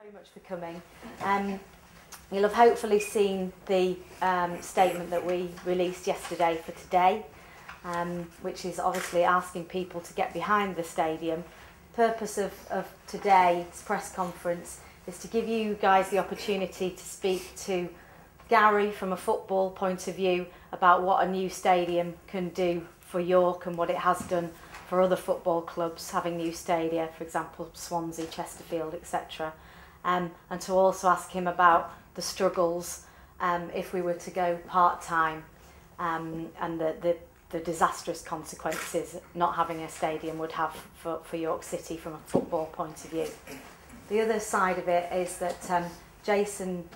Very much for coming. You'll have hopefully seen the statement that we released yesterday for today, which is obviously asking people to get behind the stadium. The purpose of today's press conference is to give you guys the opportunity to speak to Gary from a football point of view about what a new stadium can do for York and what it has done for other football clubs having new stadia, for example Swansea, Chesterfield, etc. And to also ask him about the struggles if we were to go part-time and the disastrous consequences not having a stadium would have for York City from a football point of view. The other side of it is that Jason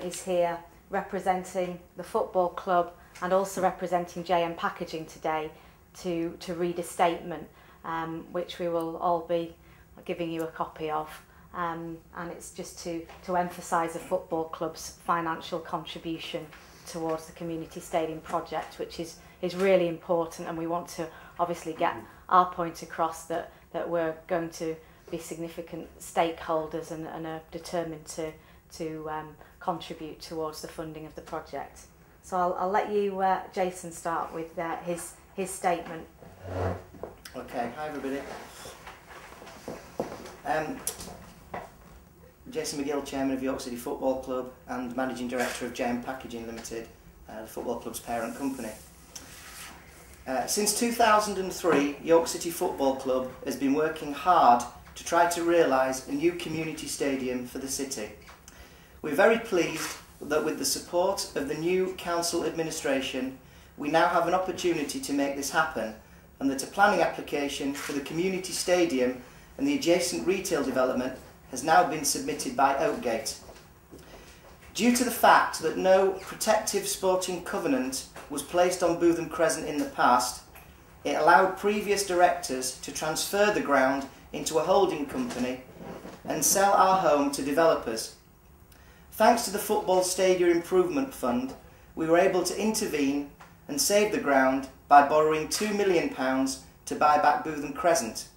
is here representing the football club and also representing JM Packaging today to read a statement which we will all be giving you a copy of. And it's just to emphasise the football club's financial contribution towards the community stadium project, which is really important, and we want to obviously get our point across that we're going to be significant stakeholders and are determined to contribute towards the funding of the project. So I'll let you, Jason, start with his statement. Okay, hi everybody. Jason McGill, Chairman of York City Football Club and Managing Director of JM Packaging Limited, the football club's parent company. Since 2003, York City Football Club has been working hard to try to realise a new community stadium for the city. We're very pleased that with the support of the new council administration, we now have an opportunity to make this happen, and that a planning application for the community stadium and the adjacent retail development has now been submitted by Oakgate. Due to the fact that no protective sporting covenant was placed on Bootham Crescent in the past, it allowed previous directors to transfer the ground into a holding company and sell our home to developers. Thanks to the Football Stadia Improvement Fund, we were able to intervene and save the ground by borrowing £2 million to buy back Bootham Crescent.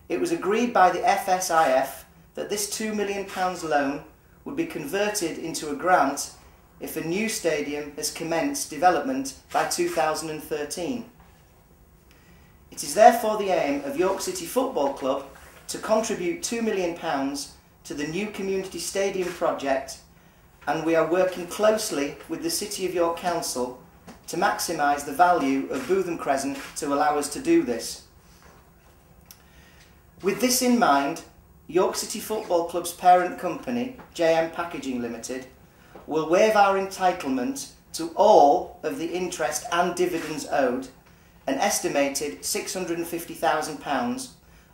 It was agreed by the FSIF that this £2 million loan would be converted into a grant if a new stadium has commenced development by 2013. It is therefore the aim of York City Football Club to contribute £2 million to the new community stadium project, and we are working closely with the City of York Council to maximise the value of Bootham Crescent to allow us to do this. With this in mind, York City Football Club's parent company, JM Packaging Limited, will waive our entitlement to all of the interest and dividends owed, an estimated £650,000,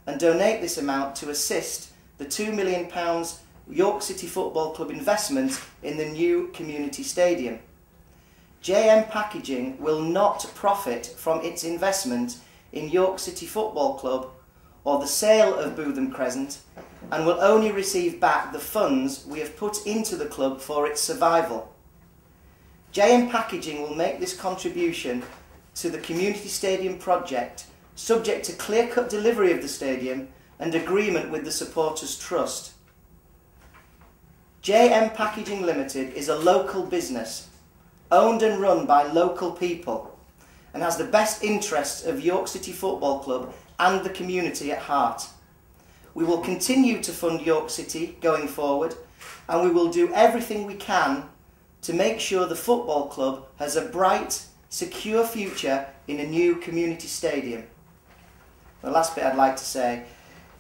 and donate this amount to assist the £2 million York City Football Club investment in the new community stadium. JM Packaging will not profit from its investment in York City Football Club or the sale of Bootham Crescent, and will only receive back the funds we have put into the club for its survival. JM Packaging will make this contribution to the community stadium project subject to clear-cut delivery of the stadium and agreement with the Supporters Trust. JM Packaging Limited is a local business, owned and run by local people, and has the best interests of York City Football Club and the community at heart. We will continue to fund York City going forward, and we will do everything we can to make sure the football club has a bright, secure future in a new community stadium. The last bit I'd like to say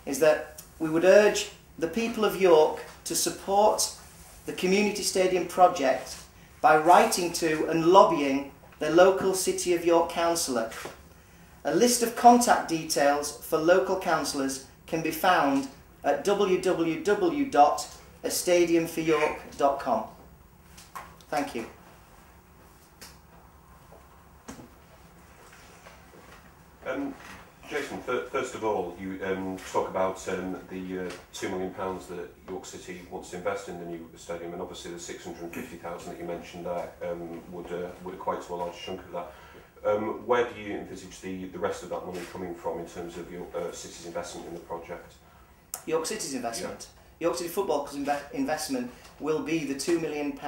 is that we would urge the people of York to support the community stadium project by writing to and lobbying the local City of York councillor. A list of contact details for local councillors can be found at www.astadiumforyork.com. Thank you. Jason, first of all, you talk about the £2 million that York City wants to invest in the new stadium, and obviously the £650,000 that you mentioned there would equate to a large chunk of that. Where do you envisage the rest of that money coming from in terms of your city's investment in the project? York City's investment? York City Football Club's investment will be the £2 million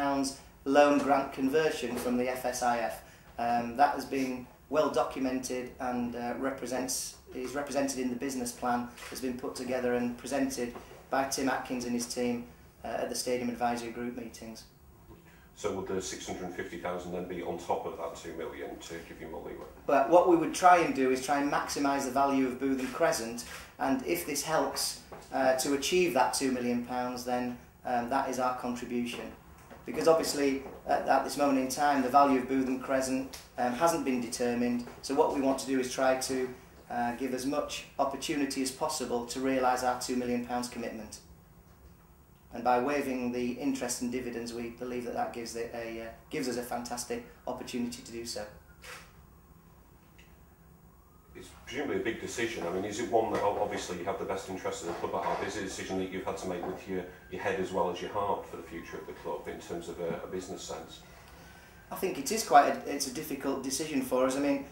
loan grant conversion from the FSIF. That has been well documented and is represented in the business plan that's been put together and presented by Tim Atkins and his team at the Stadium Advisory Group meetings. So would the 650,000 then be on top of that 2 million to give you more leeway? But what we would try and do is try and maximise the value of Bootham Crescent, and if this helps to achieve that £2 million, then that is our contribution. Because obviously at this moment in time the value of Bootham Crescent hasn't been determined, so what we want to do is try to give as much opportunity as possible to realise our £2 million commitment. And by waiving the interest and dividends, we believe that that gives us a fantastic opportunity to do so. It's presumably a big decision. I mean, is it one that obviously you have the best interest of the club at heart? Is it a decision that you've had to make with your head as well as your heart for the future of the club in terms of a business sense? I think it is it's a difficult decision for us. I mean,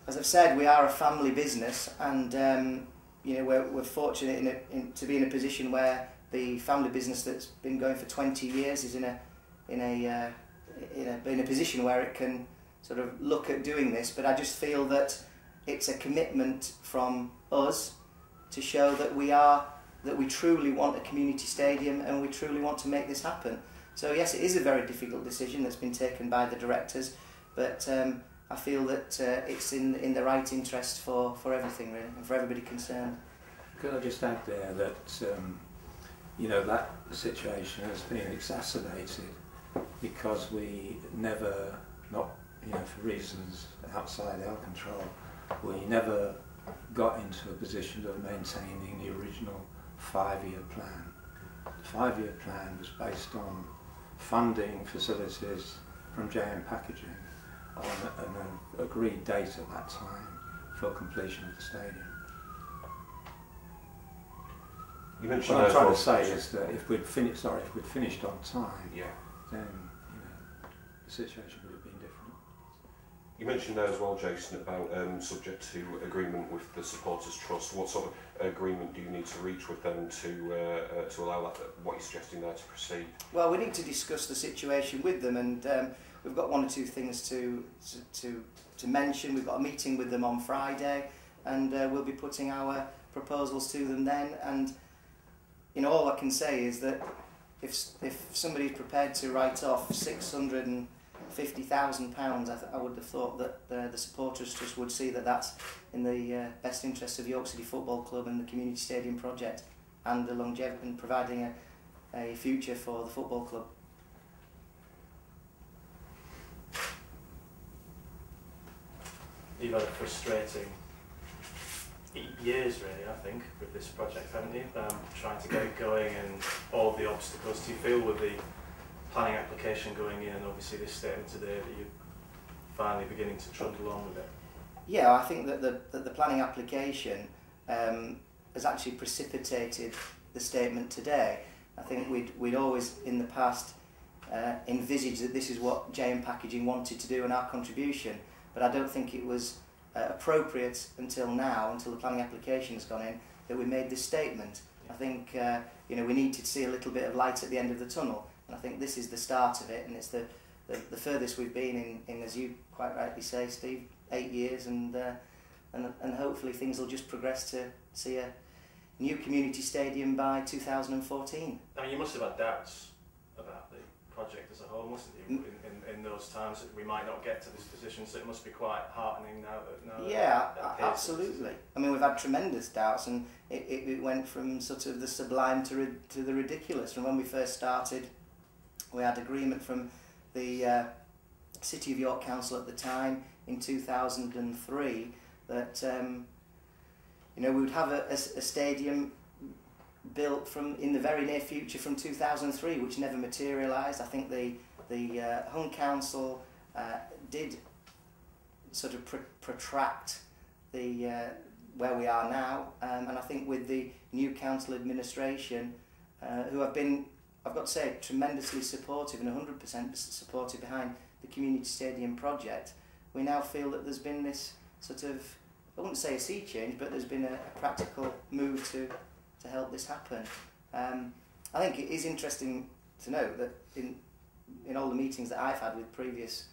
as I've said, we are a family business, and you know, we're fortunate to be in a position where the family business that's been going for 20 years is in a position where it can sort of look at doing this. But I just feel that it's a commitment from us to show that we truly want a community stadium and we truly want to make this happen. So yes, it is a very difficult decision that's been taken by the directors, but I feel that it's in the right interest for everything really, and for everybody concerned. Could I just add there that you know, that situation has been exacerbated because we never, for reasons outside our control, we never got into a position of maintaining the original 5-year plan. The 5-year plan was based on funding facilities from JM Packaging on an agreed date at that time for completion of the stadium. You mentioned what I'm trying to say is that if we'd finished on time, yeah, then the situation would have been different. You mentioned there as well, Jason, about subject to agreement with the Supporters Trust. What sort of agreement do you need to reach with them to allow that, what you're suggesting there, to proceed? Well, we need to discuss the situation with them, and we've got one or two things to mention. We've got a meeting with them on Friday, and we'll be putting our proposals to them then. And you know, all I can say is that if somebody's prepared to write off £650,000, I would have thought that the Supporters Trust would see that that's in the best interest of York City Football Club and the Community Stadium project, and the longevity and providing a future for the football club. You've had a frustrating years really, I think, with this project, haven't you? Trying to get it going and all the obstacles. Do you feel with the planning application going in and obviously this statement today that you're finally beginning to trundle on with it? Yeah, I think that the planning application has actually precipitated the statement today. I think we'd always in the past envisaged that this is what JM Packaging wanted to do and our contribution, but I don't think it was appropriate until now, until the planning application has gone in, that we made this statement. I think you know, we need to see a little bit of light at the end of the tunnel, and I think this is the start of it, and it's the furthest we've been in, as you quite rightly say, Steve, 8 years, and hopefully things will just progress to see a new community stadium by 2014. I mean, you must have had doubts about the project as a whole, mustn't you, in those times that we might not get to this position, so it must be quite heartening now that yeah, absolutely. I mean, we've had tremendous doubts, and it went from sort of the sublime to the ridiculous. From when we first started, we had agreement from the City of York Council at the time in 2003 that you know, we would have a stadium built in the very near future from 2003, which never materialised. I think the Hung Council did sort of protract where we are now, and I think with the new council administration, who have been, I've got to say, tremendously supportive and 100% supportive behind the community stadium project, we now feel that there's been this sort of, I wouldn't say a sea change, but there's been a practical move to help this happen. I think it is interesting to note that in all the meetings that I've had with previous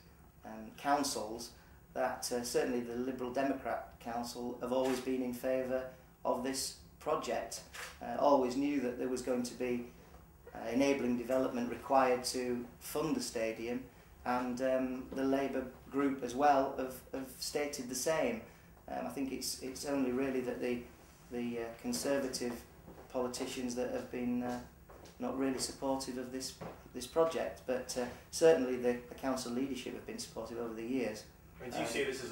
councils, that certainly the Liberal Democrat Council have always been in favour of this project, always knew that there was going to be enabling development required to fund the stadium, and the Labour group as well have stated the same. I think it's only really that the Conservative politicians that have been not really supportive of this project, but certainly the council leadership have been supportive over the years. I mean, do you see this as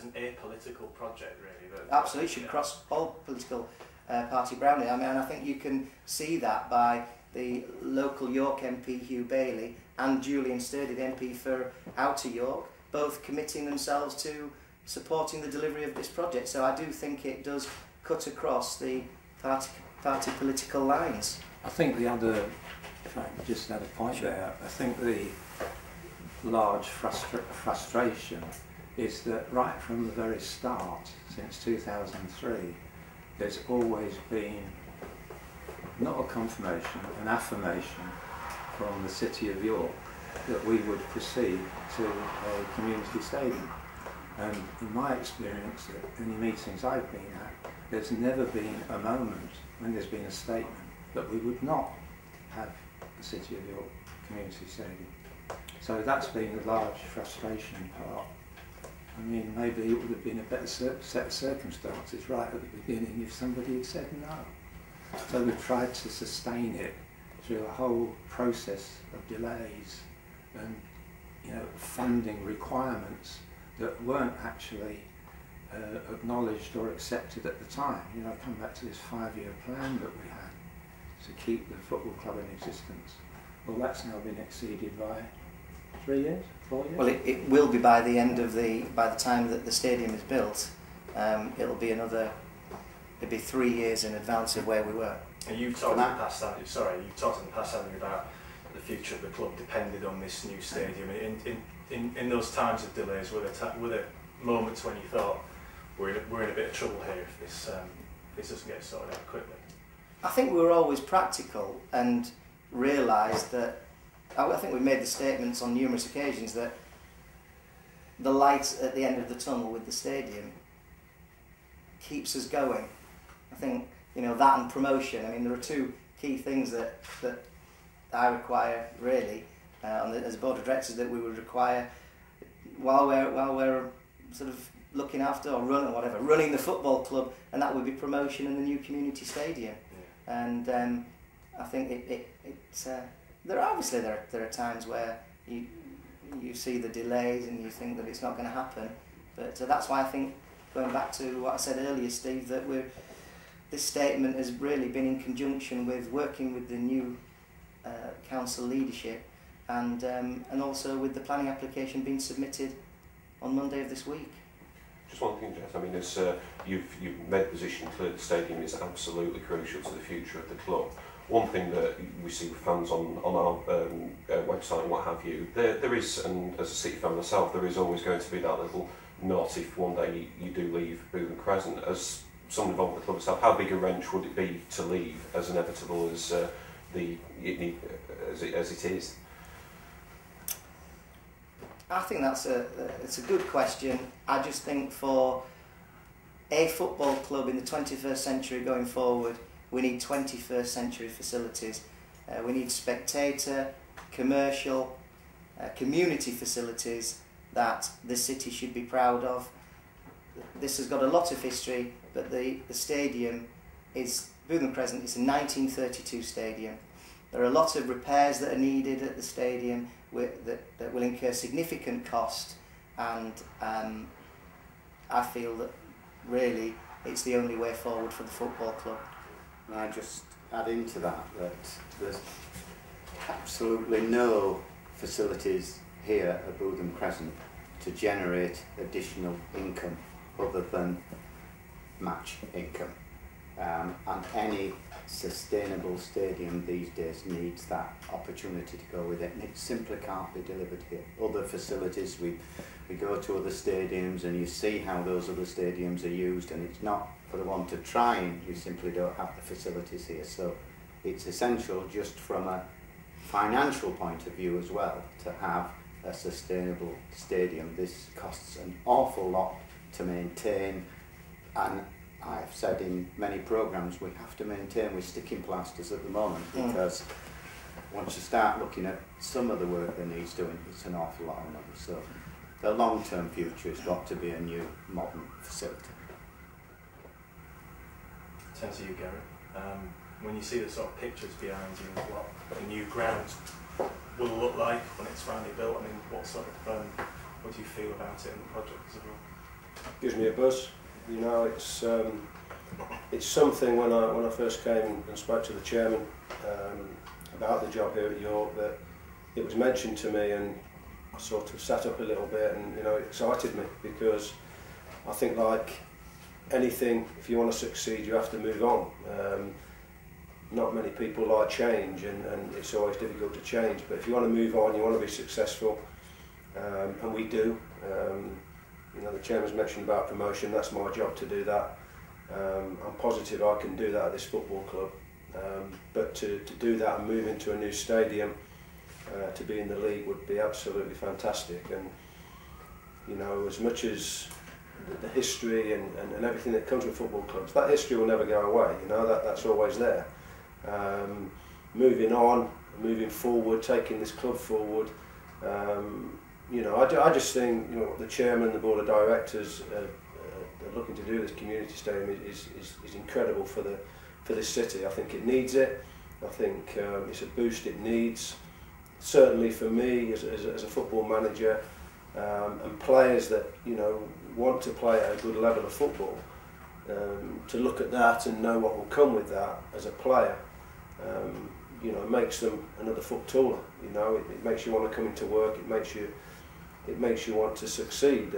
an apolitical project, really? Absolutely, should cross all political party boundaries. I mean, and I think you can see that by the local York MP Hugh Bailey and Julian Sturdy, the MP for Outer York, both committing themselves to supporting the delivery of this project. So I do think it does cut across the party political lines. I think the other, if I just add a point there, I think the large frustration is that right from the very start, since 2003, there's always been not a confirmation, an affirmation from the City of York that we would proceed to a community stadium. And in my experience at any meetings I've been at, there's never been a moment when there's been a statement that we would not have the City of York community stadium. So that's been the large frustration part. I mean, maybe it would have been a better set of circumstances right at the beginning if somebody had said no. So we've tried to sustain it through a whole process of delays and, you know, funding requirements that weren't actually acknowledged or accepted at the time. You know, I come back to this 5-year plan that we had to keep the football club in existence. Well, that's now been exceeded by 3 years, 4 years? Well, it will be by the end of by the time that the stadium is built. It'll be it'll be 3 years in advance of where we were. And you've talked in the past, haven't you, about the future of the club depended on this new stadium. In those times of delays, were there moments when you thought we're in a bit of trouble here if this doesn't get sorted out quickly? I think we were always practical and realised that, I think we made the statements on numerous occasions that the light at the end of the tunnel with the stadium keeps us going. I think, you know, that and promotion. I mean, there are two key things that I require really as a board of directors, that we would require while we're sort of looking after or running the football club, and that would be promotion and the new community stadium. Yeah. And I think there are times where you see the delays and you think that it's not going to happen, but that's why I think, going back to what I said earlier, Steve, that this statement has really been in conjunction with working with the new council leadership, and also with the planning application being submitted on Monday of this week. Just one thing, Jess. I mean, as you've made the position clear, the stadium is absolutely crucial to the future of the club. One thing that we see with fans on our website and what have you, there is, and as a City fan myself, there is always going to be that little knot if one day you do leave Bootham Crescent. As someone involved with the club itself, how big a wrench would it be to leave, as inevitable as it is? I think it's a good question. I just think for a football club in the 21st century going forward, we need 21st century facilities. We need spectator, commercial, community facilities that the city should be proud of. This has got a lot of history, but the stadium is, Bootham Crescent, it's a 1932 stadium. There are a lot of repairs that are needed at the stadium that will incur significant cost, and I feel that really it's the only way forward for the football club. And I just add into that there's absolutely no facilities here at Bootham Crescent to generate additional income other than match income. And any sustainable stadium these days needs that opportunity to go with it, and it simply can't be delivered here. Other facilities, we go to other stadiums and you see how those other stadiums are used, and it's not for the want of trying, we simply don't have the facilities here. So it's essential just from a financial point of view as well to have a sustainable stadium. This costs an awful lot to maintain, and I've said in many programmes we have to maintain with sticking plasters at the moment, because once you start looking at some of the work that needs doing, it's an awful lot of money. So the long-term future has got to be a new modern facility. Turn to you, Gary. When you see the sort of pictures behind you of what the new ground will look like when it's finally built, I mean, what do you feel about it and the project as a whole? Gives me a buzz. You know, it's something when I first came and spoke to the chairman about the job here at York, that it was mentioned to me, and I sort of sat up a little bit, and you know, it excited me, because I think, like anything, if you want to succeed, you have to move on. Not many people like change, and it's always difficult to change, but if you want to move on, you want to be successful, and we do. You know, the chairman's mentioned about promotion. That's my job to do that. I'm positive I can do that at this football club, but to do that and move into a new stadium, to be in the league, would be absolutely fantastic. And you know, as much as the history and everything that comes with football clubs, that history will never go away. You know, that's always there. Moving on, moving forward, taking this club forward. You know, I just think, you know, the chairman, the board of directors are looking to do this community stadium is incredible for this city. I think it needs it. I think it's a boost it needs. Certainly for me as a football manager, and players that, you know, want to play at a good level of football, to look at that and know what will come with that as a player, you know, makes them another foot taller. You know, it makes you want to come into work. It makes you want to succeed.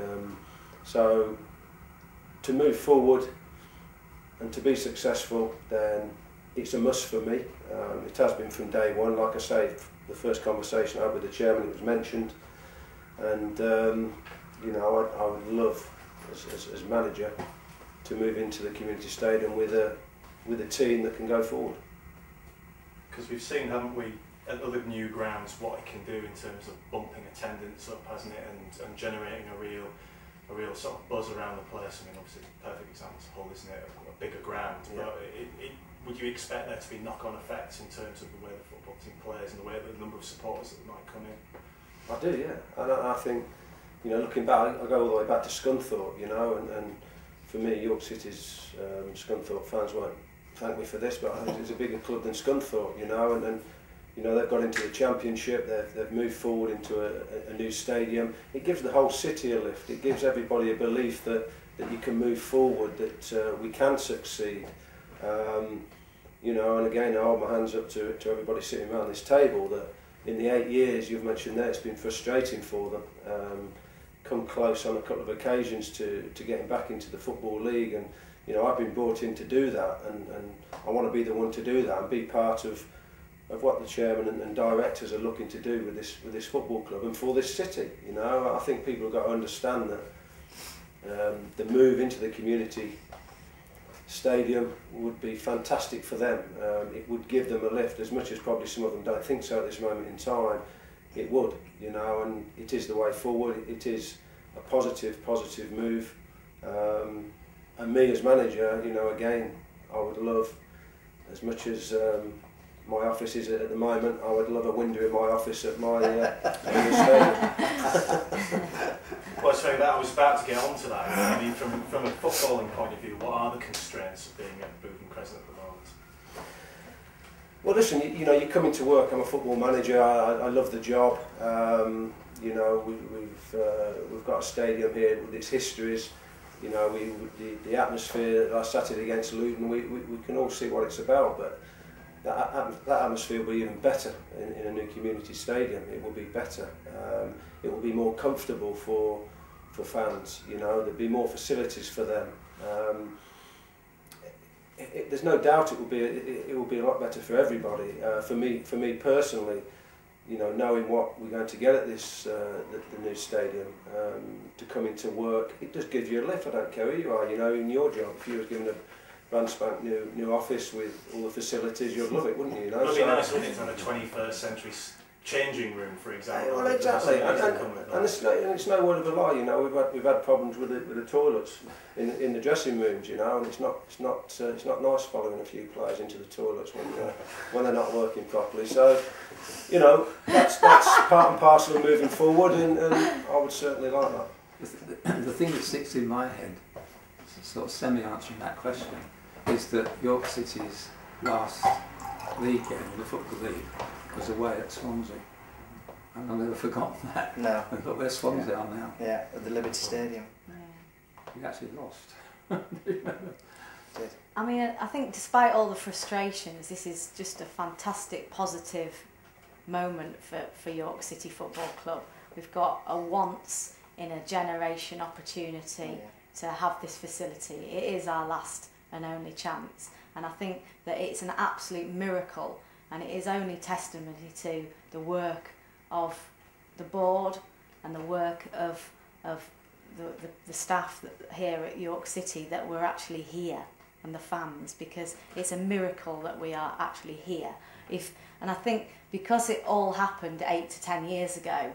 So to move forward and to be successful, then it's a must for me. It has been from day one. Like I say, the first conversation I had with the chairman, it was mentioned, and you know, I would love as manager to move into the community stadium with a team that can go forward. Because we've seen, haven't we, at other new grounds, what it can do in terms of bumping attendance up, hasn't it, and generating a real sort of buzz around the place. I mean, obviously, the perfect example is Hull, isn't it, a bigger ground, yeah. But would you expect there to be knock-on effects in terms of the way the football team plays and the way the number of supporters that might come in? I do, yeah. And I think, you know, looking back, I go all the way back to Scunthorpe, you know, and for me, York City's Scunthorpe fans won't thank me for this, but I think it's a bigger club than Scunthorpe, you know, and you know, they've got into the Championship, they've moved forward into a new stadium. It gives the whole city a lift. It gives everybody a belief that you can move forward, that we can succeed. You know, and again, I hold my hands up to everybody sitting around this table, that in the 8 years you've mentioned there, it's been frustrating for them. Come close on a couple of occasions to getting back into the Football League, and you know, I've been brought in to do that, and I want to be the one to do that and be part of what the chairman and directors are looking to do with this football club and for this city. You know, I think people have got to understand that the move into the community stadium would be fantastic for them. It would give them a lift, as much as probably some of them don't think so at this moment in time. It would, you know, and it is the way forward. It is a positive move. And me as manager, you know, again, I would love, as much as my office is at the moment, I would love a window in my office at my stadium. Well, so that I was about to get on to that. I mean, from a footballing point of view, what are the constraints of being at Bootham Crescent at the moment? Well, listen, you know, you come into work. I'm a football manager. I love the job. You know, we've got a stadium here with its histories. You know, the atmosphere. I sat it against Luton. We can all see what it's about, but that atmosphere will be even better in a new community stadium. It will be better. It will be more comfortable for fans. You know, there'll be more facilities for them. There's no doubt it will be a lot better for everybody. For me personally, you know, knowing what we're going to get at this the new stadium, to come into work, it just gives you a lift. I don't care who you are. You know, in your job, if you was given brand spank new office with all the facilities, you'd love it, wouldn't you? You know? It'd be nice, wouldn't it, to have a 21st century changing room, for example. Well, exactly, and it's no word of a lie. You know, we've had problems with the toilets in the dressing rooms. You know, and it's not nice following a few players into the toilets when they're not working properly. So, you know, that's part and parcel of moving forward, and I would certainly like that. The thing that sticks in my head, sort of semi-answering that question, is that York City's last league game in the Football League was away at Swansea, and I've never forgotten that. No. And look where Swansea are now. Yeah, at the Liberty Stadium. We actually lost. I mean, I think despite all the frustrations, this is just a fantastic, positive moment for York City Football Club. We've got a once in a generation opportunity to have this facility. It is our last and only chance, and I think that it's an absolute miracle, and it is only testimony to the work of the board and the work of the staff here at York City that we're actually here, and the fans, because it's a miracle that we are actually here. And I think because it all happened 8 to 10 years ago,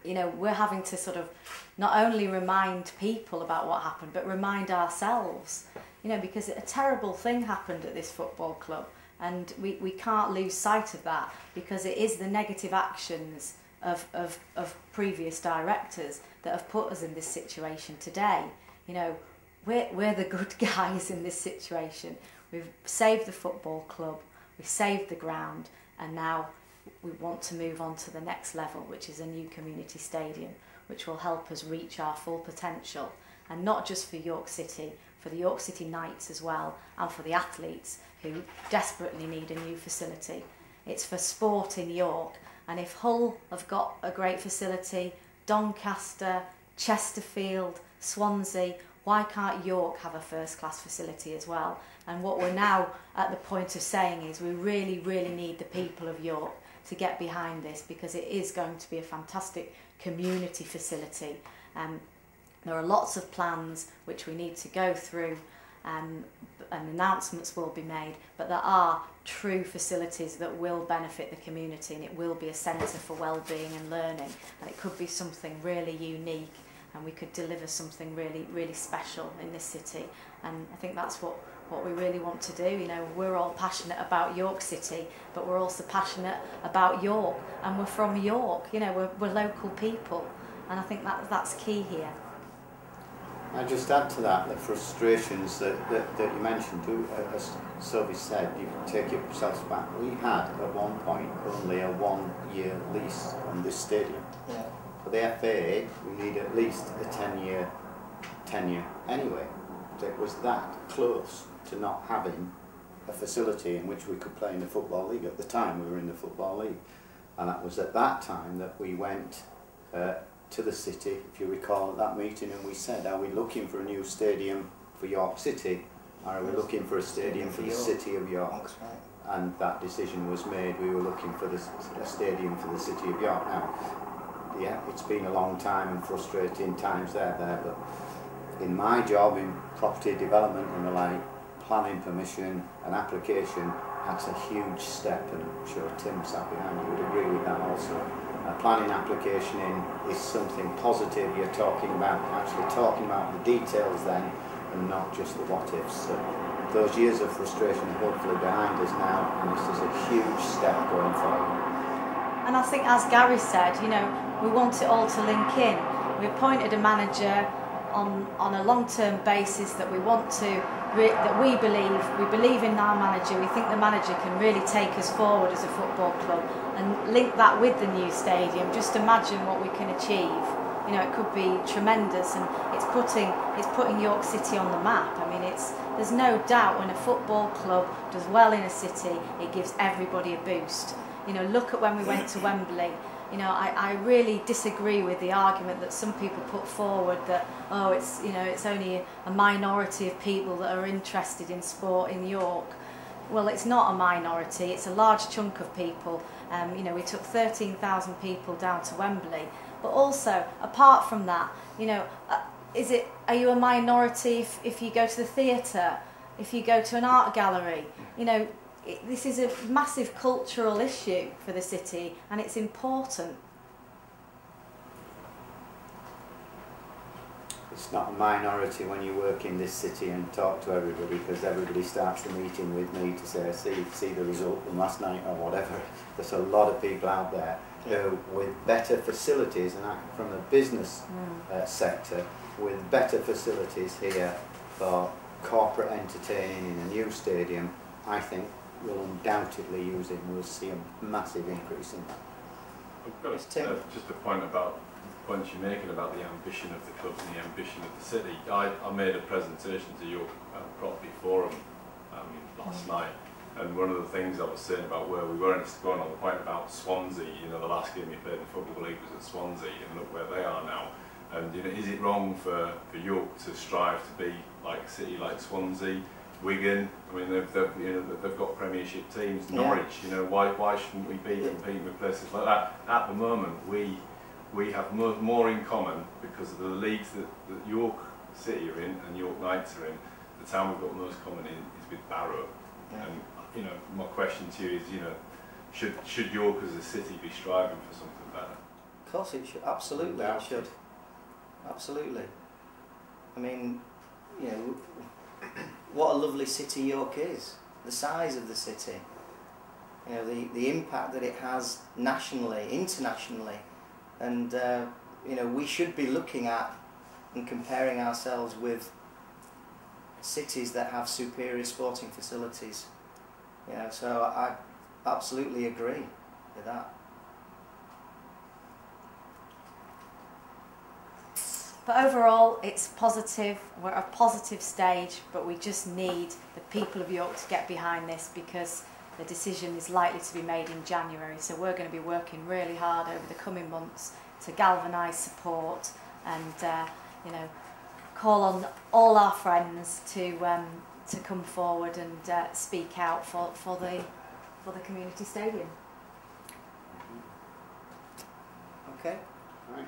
you know, we're having to sort of not only remind people about what happened, but remind ourselves, you know, because a terrible thing happened at this football club, and we can't lose sight of that, because it is the negative actions of previous directors that have put us in this situation today. You know, we're the good guys in this situation. We've saved the football club, we've saved the ground, and now we want to move on to the next level, which is a new community stadium, which will help us reach our full potential, and not just for York City, for the York City Knights as well, and for the athletes who desperately need a new facility. It's for sport in York, and if Hull have got a great facility, Doncaster, Chesterfield, Swansea, why can't York have a first-class facility as well? And what we're now at the point of saying is we really, really need the people of York to get behind this, because it is going to be a fantastic community facility. There are lots of plans which we need to go through, and announcements will be made, but there are true facilities that will benefit the community, and it will be a centre for well-being and learning, and it could be something really unique, and we could deliver something really, really special in this city. And I think that's what we really want to do. You know, we're all passionate about York City, but we're also passionate about York, and we're from York. You know, we're local people, and I think that's key here. I just add to that the frustrations that you mentioned. As Sophie said, you can take yourselves back. We had at one point only a 1-year lease on this stadium. Yeah. For the FAA, we need at least a 10-year tenure anyway. It was that close to not having a facility in which we could play in the Football League. At the time, we were in the Football League, and that was at that time that we went to the city, if you recall, at that meeting, and we said, are we looking for a new stadium for York City, or are we looking for a stadium for the city of York? That's right. And that decision was made. We were looking for a stadium for the city of York. Now, yeah, it's been a long time and frustrating times there, but in my job in property development and the like, planning permission and application, that's a huge step, and I'm sure Tim sat behind you would agree with that also. A planning application is something positive. You're actually talking about the details then, and not just the what ifs. So those years of frustration are hopefully behind us now, and this is a huge step going forward. And I think, as Gary said, you know, we want it all to link in. We appointed a manager on a long-term basis that we want to, that we believe in our manager. We think the manager can really take us forward as a football club, and link that with the new stadium. Just imagine what we can achieve. You know, it could be tremendous, and it's putting York City on the map. I mean, there's no doubt when a football club does well in a city, it gives everybody a boost. You know, look at when we went to Wembley. You know, I really disagree with the argument that some people put forward that, oh, it's only a minority of people that are interested in sport in York. Well, it's not a minority, it's a large chunk of people. You know, we took 13,000 people down to Wembley. But also, apart from that, you know, are you a minority if you go to the theatre? if you go to an art gallery, you know, this is a massive cultural issue for the city, and it's important. It's not a minority when you work in this city and talk to everybody, because everybody starts the meeting with me to say, see the result from last night or whatever. There's a lot of people out there who, with better facilities, and from the business sector, with better facilities here for corporate entertaining in a new stadium, I think will undoubtedly use it, and we'll see a massive increase in that. I've got just a point about points you're making about the ambition of the club and the ambition of the city. I made a presentation to York Property Forum last night, and one of the things I was saying about where we were, and it's going on the point about Swansea, you know, the last game you played in the Football League was at Swansea, and look where they are now. And you know, is it wrong for York to strive to be like a city like Swansea, Wigan? I mean, they've got Premiership teams, Norwich. You know, why shouldn't we be competing with places like that? At the moment, we have more in common because of the leagues that York City are in and York Knights are in. The town we've got most common in is with Barrow. Yeah. And you know, my question to you is, you know, should York as a city be striving for something better? Of course it should. Absolutely, it should. Absolutely. I mean, you know, what a lovely city York is. The size of the city. You know, the impact that it has nationally, internationally. And you know, we should be looking at and comparing ourselves with cities that have superior sporting facilities. You know, so I absolutely agree with that. But overall, it's positive. We're at a positive stage, but we just need the people of York to get behind this, because the decision is likely to be made in January. So we're going to be working really hard over the coming months to galvanise support and you know, call on all our friends to come forward and speak out for the community stadium. Okay. Right.